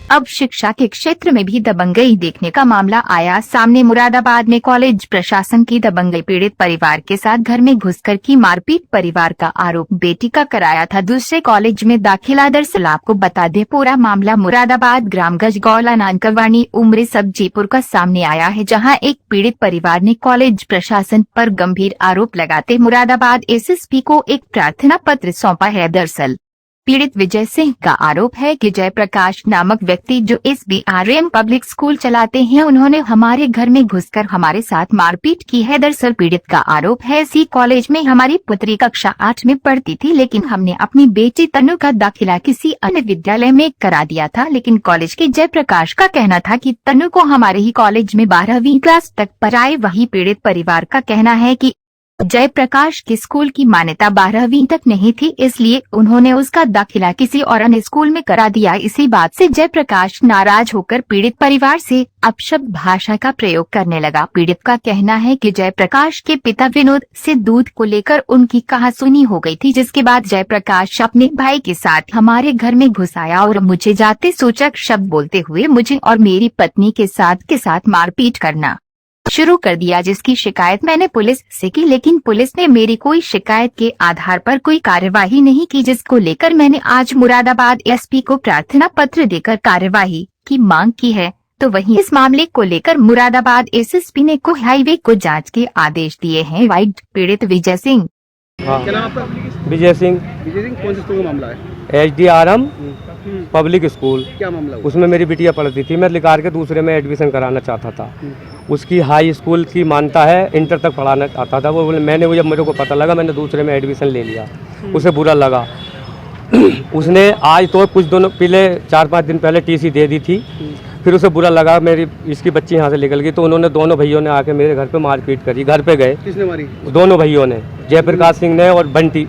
अब शिक्षा के क्षेत्र में भी दबंगई देखने का मामला आया सामने। मुरादाबाद में कॉलेज प्रशासन की दबंगई, पीड़ित परिवार के साथ घर में घुसकर की मारपीट। परिवार का आरोप बेटी का कराया था दूसरे कॉलेज में दाखिला। दरअसल आपको बता दें, पूरा मामला मुरादाबाद ग्राम गजगौला नानकवानी उम्र सब्जीपुर का सामने आया है, जहां एक पीड़ित परिवार ने कॉलेज प्रशासन पर गंभीर आरोप लगाते मुरादाबाद एसएसपी को एक प्रार्थना पत्र सौंपा है। दरअसल पीड़ित विजय सिंह का आरोप है कि जयप्रकाश नामक व्यक्ति जो SBRM पब्लिक स्कूल चलाते हैं, उन्होंने हमारे घर में घुसकर हमारे साथ मारपीट की है। दरअसल पीड़ित का आरोप है, इसी कॉलेज में हमारी पुत्री कक्षा 8 में पढ़ती थी, लेकिन हमने अपनी बेटी तनु का दाखिला किसी अन्य विद्यालय में करा दिया था। लेकिन कॉलेज के जयप्रकाश का कहना था कि तनु को हमारे ही कॉलेज में 12वीं क्लास तक पढ़ाए। वही पीड़ित परिवार का कहना है कि जयप्रकाश के स्कूल की मान्यता 12वीं तक नहीं थी, इसलिए उन्होंने उसका दाखिला किसी और अन्य स्कूल में करा दिया। इसी बात से जयप्रकाश नाराज होकर पीड़ित परिवार से अपशब्द भाषा का प्रयोग करने लगा। पीड़ित का कहना है कि जयप्रकाश के पिता विनोद से दूध को लेकर उनकी कहासुनी हो गई थी, जिसके बाद जयप्रकाश अपने भाई के साथ हमारे घर में घुस आया और मुझे जाते सूचक शब्द बोलते हुए मुझे और मेरी पत्नी के साथ मारपीट करना शुरू कर दिया, जिसकी शिकायत मैंने पुलिस से की, लेकिन पुलिस ने मेरी कोई शिकायत के आधार पर कोई कार्यवाही नहीं की, जिसको लेकर मैंने आज मुरादाबाद एसपी को प्रार्थना पत्र देकर कार्यवाही की मांग की है। तो वहीं इस मामले को लेकर मुरादाबाद एसएसपी ने को हाईवे को जांच के आदेश दिए हैं। वाइड पीड़ित विजय सिंह। हाँ। क्या नाम आपका? विजय सिंह। कौन से स्कूल का मामला है? SDRM public school. क्या मामला हुआ? उसमें मेरी बिटिया पढ़ती थी, मैं लिखा के दूसरे में एडमिशन कराना चाहता था। उसकी हाई स्कूल की मानता है, इंटर तक पढ़ाना चाहता था वो। मैंने जब मेरे को पता लगा, मैंने दूसरे में एडमिशन ले लिया। उसे बुरा लगा। उसने आज तो कुछ दोनों पहले 4-5 दिन पहले TC दे दी थी। फिर उसे बुरा लगा मेरी इसकी बच्ची यहाँ से निकल गई, तो उन्होंने दोनों भैयों ने आके मेरे घर पे मारपीट करी। घर पे गए। किसने मारी? दोनों भैयों ने, जयप्रकाश सिंह ने और बंटी,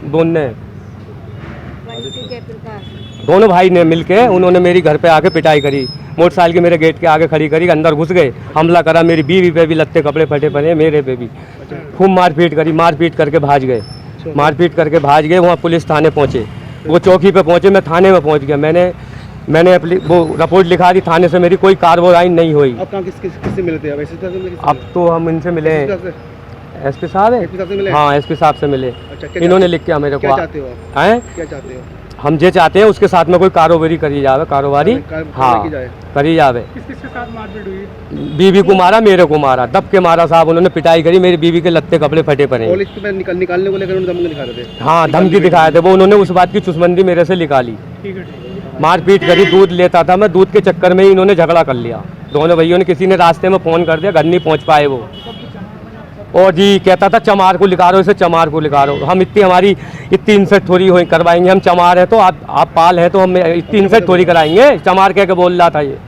दोनों भाई ने मिलके उन्होंने मेरी घर पे आके पिटाई करी। मोटरसाइकिल के मेरे गेट के आगे खड़ी करी, अंदर घुस गए, हमला करा। मेरी बीवी पे भी लत्ते कपड़े फटे पड़े, मेरे पे भी खूब मारपीट करी। मारपीट करके भाज गए। वहाँ पुलिस थाने पहुँचे, वो चौकी पे पहुँचे, मैं थाने में पहुँच गया। मैंने अपनी वो रिपोर्ट लिखा दी, थाने से मेरी कोई कार्रवाई नहीं हुई। अब कहाँ किससे मिलते हैं? अब तो हम इनसे मिले, SP साहब है। हाँ, SP साहब से मिले। इन्होंने लिख के मेरे को। क्या चाहते हो? क्या चाहते हो? हम ये चाहते हैं उसके साथ में कोई कारोबारी करी जावे, हाँ करी जावे। किसके साथ मारपीट हुई? बीवी को मारा, मेरे को मारा, दब के मारा साहब। उन्होंने पिटाई करी, मेरी बीवी के लत्ते कपड़े फटे पड़े। पुलिस में निकालने को लेकर उन्होंने धमकी दिखा रहे थे। हाँ, धमकी दिखाए थे वो। उन्होंने उस बात की चुस्मंदी मेरे से निकाली। मारपीट करी, दूध लेता था मैं, दूध के चक्कर में ही इन्होंने झगड़ा कर लिया। दोनों भैयों ने, किसी ने रास्ते में फोन कर दिया, घर नहीं पहुँच पाए वो। और जी कहता था चमार को लिखा रहो, इसे चमार को लिखा रहो। हम हमारी इतनी इंसर्ट थोड़ी हो करवाएंगे, हम चमार है तो आप पाल है तो हम इतनी इंसर्ट थोड़ी कराएंगे। चमार कह के बोल रहा था ये।